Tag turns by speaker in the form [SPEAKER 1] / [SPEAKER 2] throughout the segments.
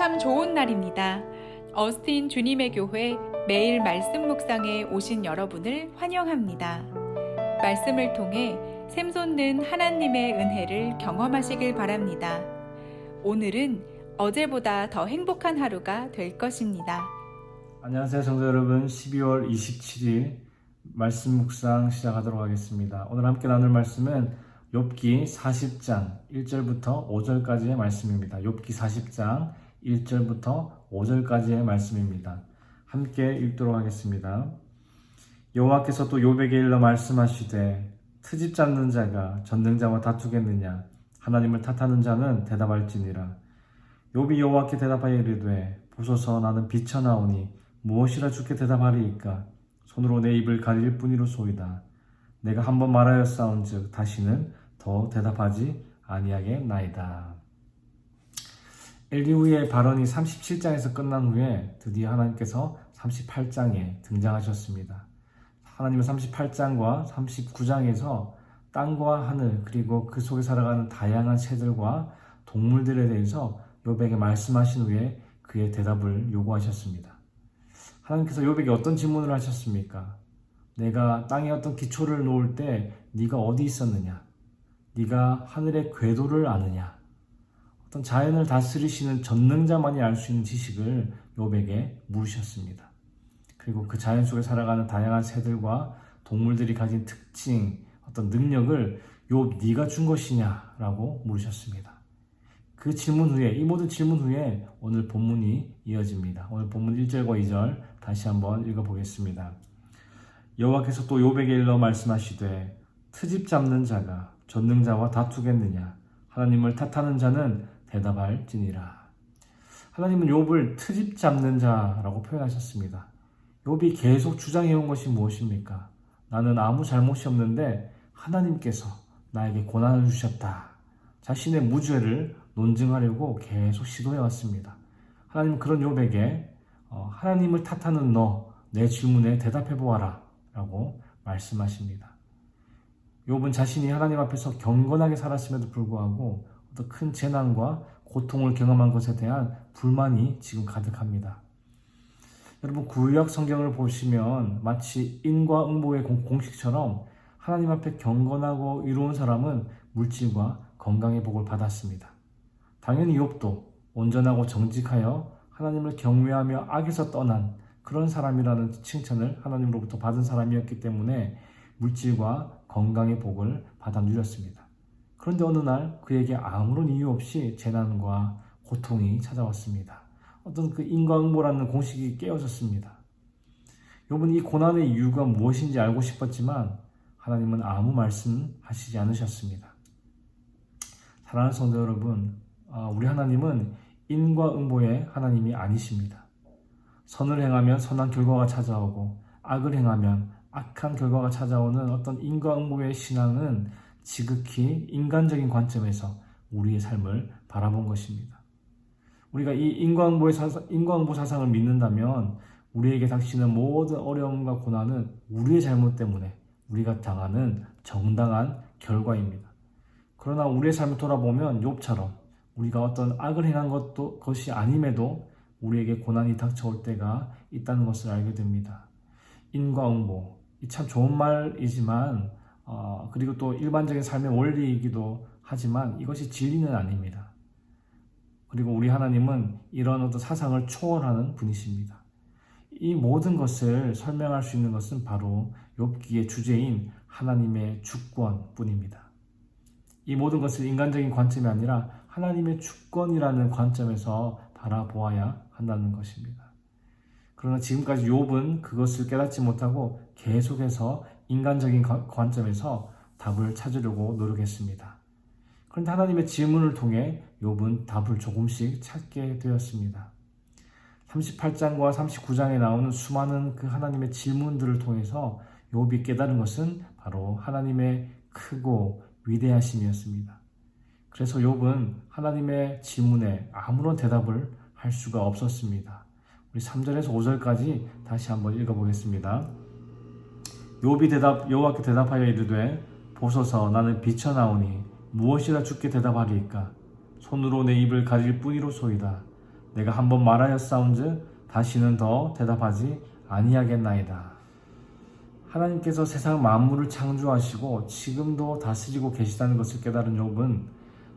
[SPEAKER 1] 참 좋은 날입니다. 어스틴 주님의 교회 매일 말씀 묵상에 오신 여러분을 환영합니다. 말씀을 통해 샘솟는 하나님의 은혜를 경험하시길 바랍니다. 오늘은 어제보다 더 행복한 하루가 될 것입니다.
[SPEAKER 2] 안녕하세요 성도 여러분, 12월 27일 말씀 묵상 시작하도록 하겠습니다. 오늘 함께 나눌 말씀은 욥기 40장 1절부터 5절까지의 말씀입니다. 욥기 40장 1절부터 5절까지의 말씀입니다. 함께 읽도록 하겠습니다. 여호와께서 또 욥에게 일러 말씀하시되 트집 잡는 자가 전능자와 다투겠느냐? 하나님을 탓하는 자는 대답할지니라. 욥이 여호와께 대답하여 이르되 보소서, 나는 비쳐나오니 무엇이라 주께 대답하리이까? 손으로 내 입을 가릴 뿐이로소이다. 내가 한번 말하였사온즉 다시는 더 대답하지 아니하겠나이다. 엘리후의 발언이 37장에서 끝난 후에 드디어 하나님께서 38장에 등장하셨습니다. 하나님은 38장과 39장에서 땅과 하늘 그리고 그 속에 살아가는 다양한 새들과 동물들에 대해서 욥에게 말씀하신 후에 그의 대답을 요구하셨습니다. 하나님께서 욥에게 어떤 질문을 하셨습니까? 내가 땅에 어떤 기초를 놓을 때 네가 어디 있었느냐? 네가 하늘의 궤도를 아느냐? 어떤 자연을 다스리시는 전능자만이 알 수 있는 지식을 욥에게 물으셨습니다. 그리고 그 자연 속에 살아가는 다양한 새들과 동물들이 가진 특징, 어떤 능력을 욥 네가 준 것이냐? 라고 물으셨습니다. 그 질문 후에, 이 모든 질문 후에 오늘 본문이 이어집니다. 오늘 본문 1절과 2절 다시 한번 읽어보겠습니다. 여호와께서 또 욥에게 일러 말씀하시되 트집 잡는 자가 전능자와 다투겠느냐? 하나님을 탓하는 자는 대답할지니라. 하나님은 욥을 트집 잡는 자라고 표현하셨습니다. 욥이 계속 주장해온 것이 무엇입니까? 나는 아무 잘못이 없는데 하나님께서 나에게 고난을 주셨다. 자신의 무죄를 논증하려고 계속 시도해왔습니다. 하나님은 그런 욥에게 하나님을 탓하는 너, 내 질문에 대답해보아라 라고 말씀하십니다. 욥은 자신이 하나님 앞에서 경건하게 살았음에도 불구하고 어떤 큰 재난과 고통을 경험한 것에 대한 불만이 지금 가득합니다. 여러분, 구약 성경을 보시면 마치 인과응보의 공식처럼 하나님 앞에 경건하고 이로운 사람은 물질과 건강의 복을 받았습니다. 당연히 욥도 온전하고 정직하여 하나님을 경외하며 악에서 떠난 그런 사람이라는 칭찬을 하나님으로부터 받은 사람이었기 때문에 물질과 건강의 복을 받아 누렸습니다. 그런데 어느 날 그에게 아무런 이유 없이 재난과 고통이 찾아왔습니다. 어떤 그 인과응보라는 공식이 깨어졌습니다. 욥은 이 고난의 이유가 무엇인지 알고 싶었지만 하나님은 아무 말씀하시지 않으셨습니다. 사랑하는 성도 여러분, 우리 하나님은 인과응보의 하나님이 아니십니다. 선을 행하면 선한 결과가 찾아오고 악을 행하면 악한 결과가 찾아오는 어떤 인과응보의 신앙은 지극히 인간적인 관점에서 우리의 삶을 바라본 것입니다. 우리가 이 인과응보 사상을 믿는다면 우리에게 닥치는 모든 어려움과 고난은 우리의 잘못 때문에 우리가 당하는 정당한 결과입니다. 그러나 우리의 삶을 돌아보면 욥처럼 우리가 어떤 악을 행한 것이 아님에도 우리에게 고난이 닥쳐올 때가 있다는 것을 알게 됩니다. 인과응보, 이 참 좋은 말이지만 그리고 또 일반적인 삶의 원리이기도 하지만 이것이 진리는 아닙니다. 그리고 우리 하나님은 이런 어떤 사상을 초월하는 분이십니다. 이 모든 것을 설명할 수 있는 것은 바로 욥기의 주제인 하나님의 주권뿐입니다. 이 모든 것을 인간적인 관점이 아니라 하나님의 주권이라는 관점에서 바라보아야 한다는 것입니다. 그러나 지금까지 욥은 그것을 깨닫지 못하고 계속해서 인간적인 관점에서 답을 찾으려고 노력했습니다. 그런데 하나님의 질문을 통해 욥은 답을 조금씩 찾게 되었습니다. 38장과 39장에 나오는 수많은 그 하나님의 질문들을 통해서 욥이 깨달은 것은 바로 하나님의 크고 위대하심이었습니다. 그래서 욥은 하나님의 질문에 아무런 대답을 할 수가 없었습니다. 우리 3절에서 5절까지 다시 한번 읽어보겠습니다. 욥이 여호와께 대답하여 이르되 보소서, 나는 비쳐나오니 무엇이라 주께 대답하리이까? 손으로 내 입을 가릴 뿐이로소이다. 내가 한번 말하였사온즉 다시는 더 대답하지 아니하겠나이다. 하나님께서 세상 만물을 창조하시고 지금도 다스리고 계시다는 것을 깨달은 욥은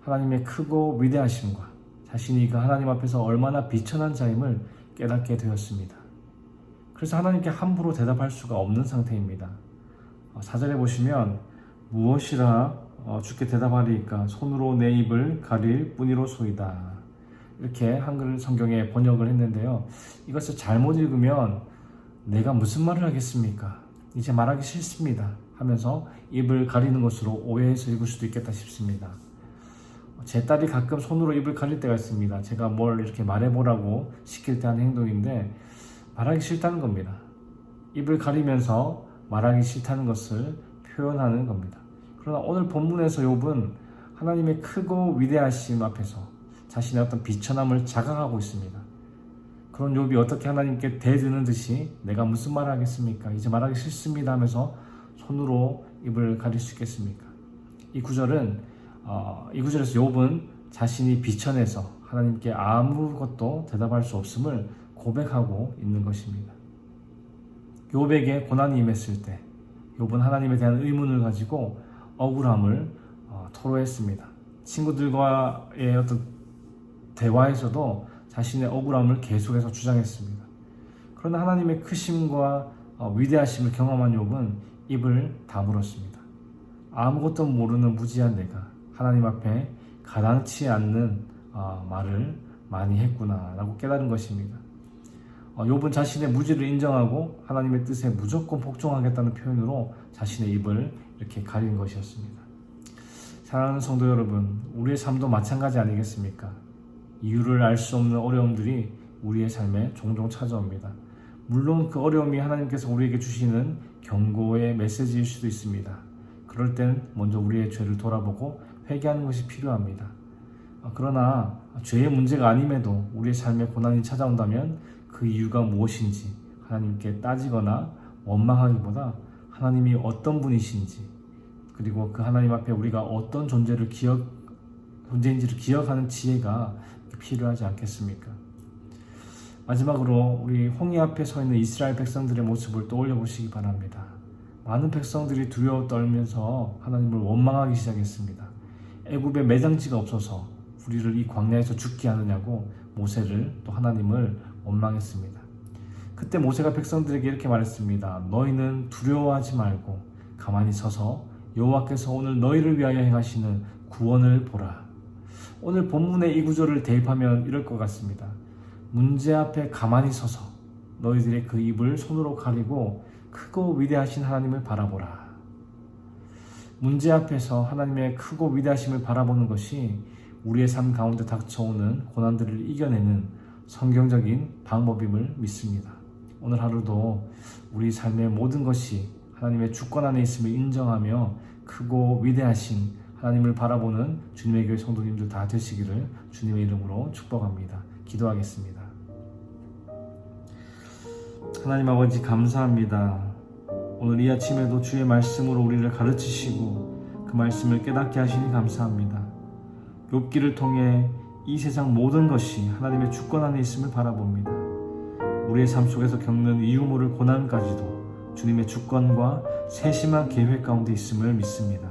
[SPEAKER 2] 하나님의 크고 위대하심과 자신이 그 하나님 앞에서 얼마나 비천한 자임을 깨닫게 되었습니다. 그래서 하나님께 함부로 대답할 수가 없는 상태입니다. 4절에 보시면 무엇이라 주께 대답하리이까 손으로 내 입을 가릴 뿐이로소이다. 이렇게 한글 성경에 번역을 했는데요. 이것을 잘못 읽으면 내가 무슨 말을 하겠습니까? 이제 말하기 싫습니다 하면서 입을 가리는 것으로 오해해서 읽을 수도 있겠다 싶습니다. 제 딸이 가끔 손으로 입을 가릴 때가 있습니다. 제가 뭘 이렇게 말해보라고 시킬 때 하는 행동인데 말하기 싫다는 겁니다. 입을 가리면서 말하기 싫다는 것을 표현하는 겁니다. 그러나 오늘 본문에서 욥은 하나님의 크고 위대하심 앞에서 자신의 어떤 비천함을 자각하고 있습니다. 그런 욥이 어떻게 하나님께 대드는 듯이 내가 무슨 말을 하겠습니까? 이제 말하기 싫습니다 하면서 손으로 입을 가릴 수 있겠습니까? 이 구절에서 욥은 자신이 비천해서 하나님께 아무것도 대답할 수 없음을 고백하고 있는 것입니다. 욥에게 고난이 임했을 때 욥은 하나님에 대한 의문을 가지고 억울함을 토로했습니다. 친구들과의 어떤 대화에서도 자신의 억울함을 계속해서 주장했습니다. 그러나 하나님의 크심과 위대하심을 경험한 욥은 입을 다물었습니다. 아무것도 모르는 무지한 내가 하나님 앞에 가당치 않는 말을 많이 했구나 라고 깨달은 것입니다. 욥은 자신의 무지를 인정하고 하나님의 뜻에 무조건 복종하겠다는 표현으로 자신의 입을 이렇게 가린 것이었습니다. 사랑하는 성도 여러분, 우리의 삶도 마찬가지 아니겠습니까? 이유를 알 수 없는 어려움들이 우리의 삶에 종종 찾아옵니다. 물론 그 어려움이 하나님께서 우리에게 주시는 경고의 메시지일 수도 있습니다. 그럴 땐 먼저 우리의 죄를 돌아보고 회개하는 것이 필요합니다. 그러나 죄의 문제가 아님에도 우리의 삶에 고난이 찾아온다면 그 이유가 무엇인지 하나님께 따지거나 원망하기보다 하나님이 어떤 분이신지 그리고 그 하나님 앞에 우리가 어떤 존재인지를 기억하는 지혜가 필요하지 않겠습니까? 마지막으로 우리 홍해 앞에 서 있는 이스라엘 백성들의 모습을 떠올려 보시기 바랍니다. 많은 백성들이 두려워 떨면서 하나님을 원망하기 시작했습니다. 애굽에 매장지가 없어서 우리를 이 광야에서 죽게 하느냐고 모세를 또 하나님을 원망했습니다. 그때 모세가 백성들에게 이렇게 말했습니다. 너희는 두려워하지 말고 가만히 서서 여호와께서 오늘 너희를 위하여 행하시는 구원을 보라. 오늘 본문의 이 구절을 대입하면 이럴 것 같습니다. 문제 앞에 가만히 서서 너희들의 그 입을 손으로 가리고 크고 위대하신 하나님을 바라보라. 문제 앞에서 하나님의 크고 위대하심을 바라보는 것이 우리의 삶 가운데 닥쳐오는 고난들을 이겨내는 성경적인 방법임을 믿습니다. 오늘 하루도 우리 삶의 모든 것이 하나님의 주권 안에 있음을 인정하며 크고 위대하신 하나님을 바라보는 주님의 교회 성도님들 다 되시기를 주님의 이름으로 축복합니다. 기도하겠습니다. 하나님 아버지 감사합니다. 오늘 이 아침에도 주의 말씀으로 우리를 가르치시고 그 말씀을 깨닫게 하시니 감사합니다. 욥기를 통해 이 세상 모든 것이 하나님의 주권 안에 있음을 바라봅니다. 우리의 삶 속에서 겪는 이유 모를 고난까지도 주님의 주권과 세심한 계획 가운데 있음을 믿습니다.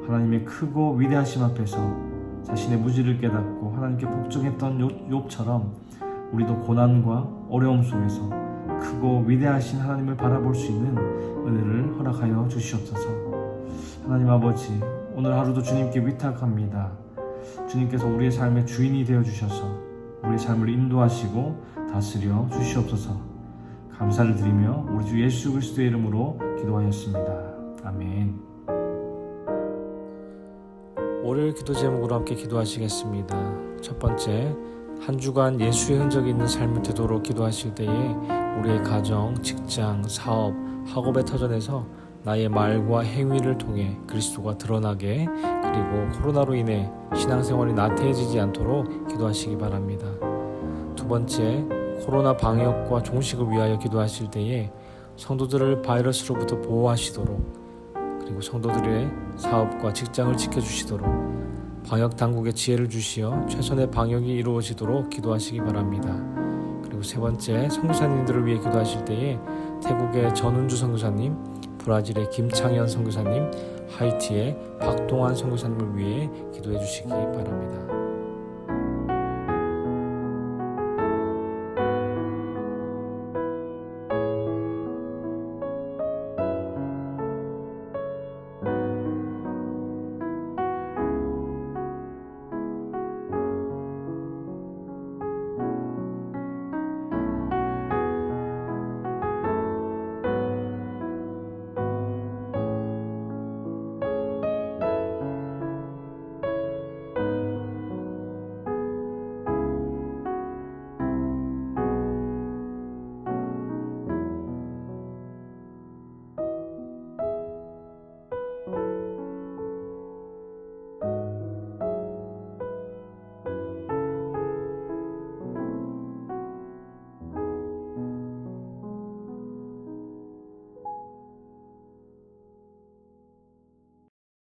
[SPEAKER 2] 하나님의 크고 위대하심 앞에서 자신의 무지를 깨닫고 하나님께 복종했던 욥처럼 우리도 고난과 어려움 속에서 크고 위대하신 하나님을 바라볼 수 있는 은혜를 허락하여 주시옵소서. 하나님 아버지, 오늘 하루도 주님께 위탁합니다. 주님께서 우리의 삶의 주인이 되어 주셔서 우리의 삶을 인도하시고 다스려 주시옵소서. 감사를 드리며 우리 주 예수 그리스도의 이름으로 기도하였습니다. 아멘.
[SPEAKER 3] 월요일 기도 제목으로 함께 기도하시겠습니다. 첫 번째, 한 주간 예수의 흔적이 있는 삶을 되도록 기도하실 때에 우리의 가정, 직장, 사업, 학업의 터전에서 나의 말과 행위를 통해 그리스도가 드러나게, 그리고 코로나로 인해 신앙생활이 나태해지지 않도록 기도하시기 바랍니다. 두 번째, 코로나 방역과 종식을 위하여 기도하실 때에 성도들을 바이러스로부터 보호하시도록, 그리고 성도들의 사업과 직장을 지켜주시도록, 방역 당국에 지혜를 주시어 최선의 방역이 이루어지도록 기도하시기 바랍니다. 그리고 세 번째, 선교사님들을 위해 기도하실 때에 태국의 전운주 선교사님, 브라질의 김창현 선교사님, 하이티의 박동환 선교사님을 위해 기도해 주시기 바랍니다.